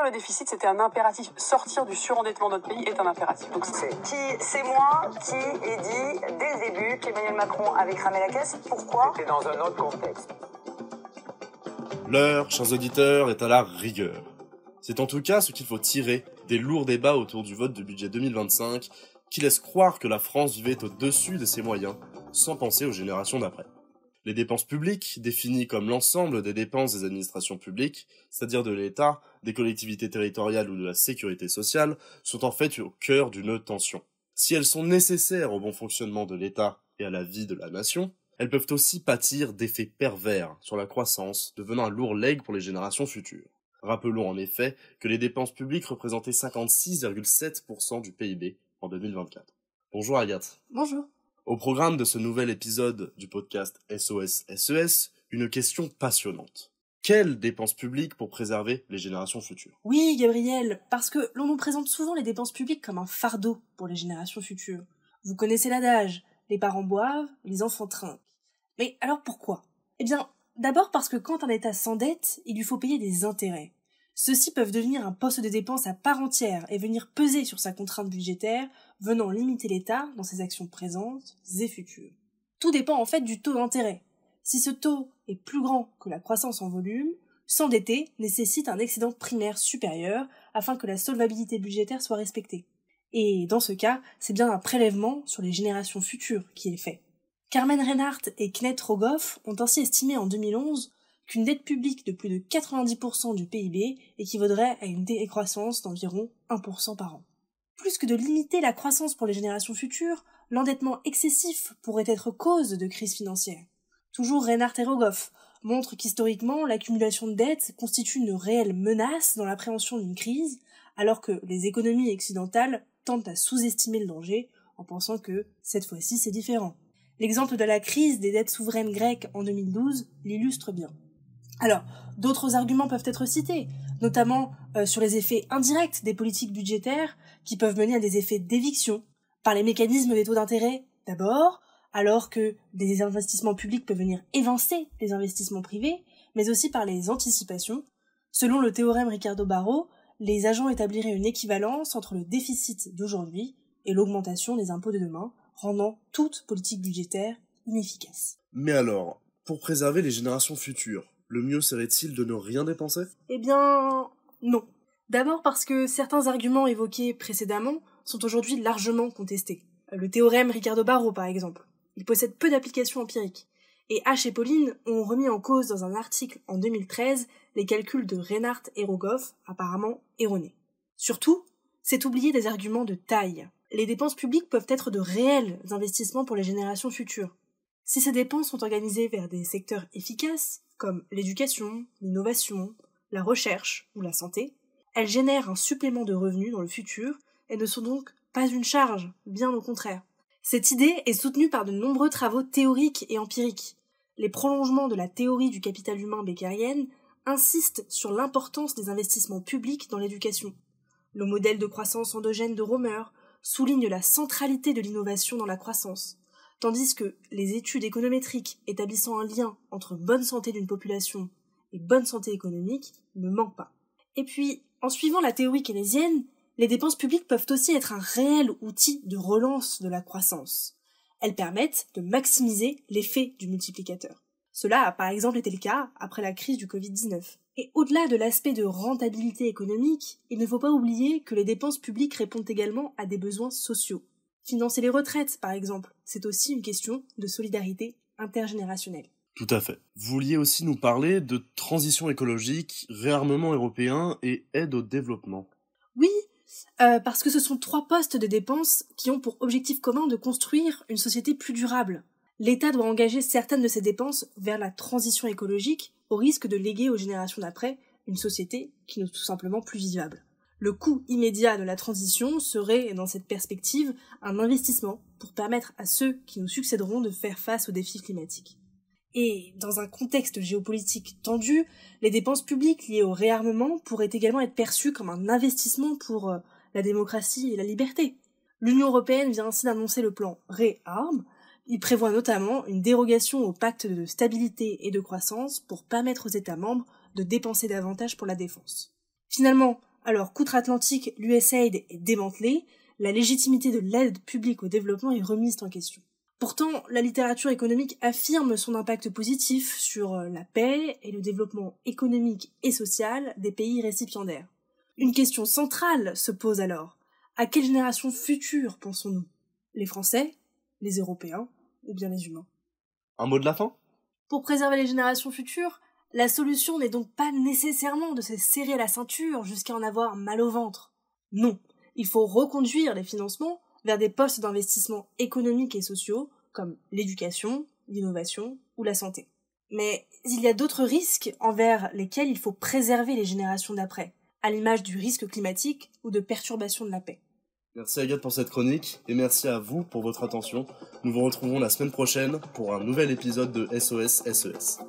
le déficit, c'était un impératif. Sortir du surendettement de notre pays est un impératif. Donc c'est moi qui ai dit dès le début qu'Emmanuel Macron avait cramé la caisse. Pourquoi ? C'était dans un autre contexte. L'heure, chers auditeurs, est à la rigueur. C'est en tout cas ce qu'il faut tirer des lourds débats autour du vote du budget 2025 qui laisse croire que la France vivait au-dessus de ses moyens, sans penser aux générations d'après. Les dépenses publiques, définies comme l'ensemble des dépenses des administrations publiques, c'est-à-dire de l'État, des collectivités territoriales ou de la sécurité sociale, sont en fait au cœur d'une tension. Si elles sont nécessaires au bon fonctionnement de l'État et à la vie de la nation, elles peuvent aussi pâtir d'effets pervers sur la croissance, devenant un lourd legs pour les générations futures. Rappelons en effet que les dépenses publiques représentaient 56,7% du PIB en 2024. Bonjour Agathe. Bonjour. Au programme de ce nouvel épisode du podcast SOS SES, une question passionnante. Quelles dépenses publiques pour préserver les générations futures ? Oui, Gabriel, parce que l'on nous présente souvent les dépenses publiques comme un fardeau pour les générations futures. Vous connaissez l'adage, les parents boivent, les enfants trinquent. Mais alors pourquoi ? Eh bien, d'abord parce que quand un État s'endette, il lui faut payer des intérêts. Ceux-ci peuvent devenir un poste de dépense à part entière et venir peser sur sa contrainte budgétaire, venant limiter l'État dans ses actions présentes et futures. Tout dépend en fait du taux d'intérêt. Si ce taux est plus grand que la croissance en volume, s'endetter nécessite un excédent primaire supérieur afin que la solvabilité budgétaire soit respectée. Et dans ce cas, c'est bien un prélèvement sur les générations futures qui est fait. Carmen Reinhardt et Kenneth Rogoff ont ainsi estimé en 2011 qu'une dette publique de plus de 90% du PIB équivaudrait à une décroissance d'environ 1% par an. Plus que de limiter la croissance pour les générations futures, l'endettement excessif pourrait être cause de crise financière. Toujours Reinhardt et Rogoff montrent qu'historiquement, l'accumulation de dettes constitue une réelle menace dans l'appréhension d'une crise, alors que les économies occidentales tentent à sous-estimer le danger en pensant que, cette fois-ci, c'est différent. L'exemple de la crise des dettes souveraines grecques en 2012 l'illustre bien. Alors, d'autres arguments peuvent être cités, notamment sur les effets indirects des politiques budgétaires qui peuvent mener à des effets d'éviction, par les mécanismes des taux d'intérêt d'abord, alors que des investissements publics peuvent venir évincer les investissements privés, mais aussi par les anticipations. Selon le théorème Ricardo-Barro, les agents établiraient une équivalence entre le déficit d'aujourd'hui et l'augmentation des impôts de demain, rendant toute politique budgétaire inefficace. Mais alors, pour préserver les générations futures, le mieux serait-il de ne rien dépenser ? Eh bien, non. D'abord parce que certains arguments évoqués précédemment sont aujourd'hui largement contestés. Le théorème Ricardo-Barro, par exemple. Il possède peu d'applications empiriques. Et H et Pauline ont remis en cause dans un article en 2013 les calculs de Reinhardt et Rogoff, apparemment erronés. Surtout, c'est oublier des arguments de taille. Les dépenses publiques peuvent être de réels investissements pour les générations futures. Si ces dépenses sont organisées vers des secteurs efficaces, comme l'éducation, l'innovation, la recherche ou la santé, elles génèrent un supplément de revenus dans le futur et ne sont donc pas une charge, bien au contraire. Cette idée est soutenue par de nombreux travaux théoriques et empiriques. Les prolongements de la théorie du capital humain beckerienne insistent sur l'importance des investissements publics dans l'éducation. Le modèle de croissance endogène de Romer souligne la centralité de l'innovation dans la croissance, tandis que les études économétriques établissant un lien entre bonne santé d'une population et bonne santé économique ne manquent pas. Et puis, en suivant la théorie keynésienne, les dépenses publiques peuvent aussi être un réel outil de relance de la croissance. Elles permettent de maximiser l'effet du multiplicateur. Cela a par exemple été le cas après la crise du Covid-19. Et au-delà de l'aspect de rentabilité économique, il ne faut pas oublier que les dépenses publiques répondent également à des besoins sociaux. Financer les retraites, par exemple, c'est aussi une question de solidarité intergénérationnelle. Tout à fait. Vous vouliez aussi nous parler de transition écologique, réarmement européen et aide au développement. Oui, parce que ce sont 3 postes de dépenses qui ont pour objectif commun de construire une société plus durable. L'État doit engager certaines de ces dépenses vers la transition écologique au risque de léguer aux générations d'après une société qui n'est tout simplement plus vivable. Le coût immédiat de la transition serait, dans cette perspective, un investissement pour permettre à ceux qui nous succéderont de faire face aux défis climatiques. Et dans un contexte géopolitique tendu, les dépenses publiques liées au réarmement pourraient également être perçues comme un investissement pour la démocratie et la liberté. L'Union européenne vient ainsi d'annoncer le plan REARM. Il prévoit notamment une dérogation au pacte de stabilité et de croissance pour permettre aux États membres de dépenser davantage pour la défense. Finalement, Alors, qu'outre-Atlantique, l'USAID est démantelée, la légitimité de l'aide publique au développement est remise en question. Pourtant, la littérature économique affirme son impact positif sur la paix et le développement économique et social des pays récipiendaires. Une question centrale se pose alors. À quelle génération future pensons-nous? Les Français, les Européens ou bien les humains? Un mot de la fin? Pour préserver les générations futures, la solution n'est donc pas nécessairement de se serrer la ceinture jusqu'à en avoir mal au ventre. Non, il faut reconduire les financements vers des postes d'investissement économiques et sociaux comme l'éducation, l'innovation ou la santé. Mais il y a d'autres risques envers lesquels il faut préserver les générations d'après, à l'image du risque climatique ou de perturbation de la paix. Merci Agathe pour cette chronique, et merci à vous pour votre attention. Nous vous retrouvons la semaine prochaine pour un nouvel épisode de SOS SES.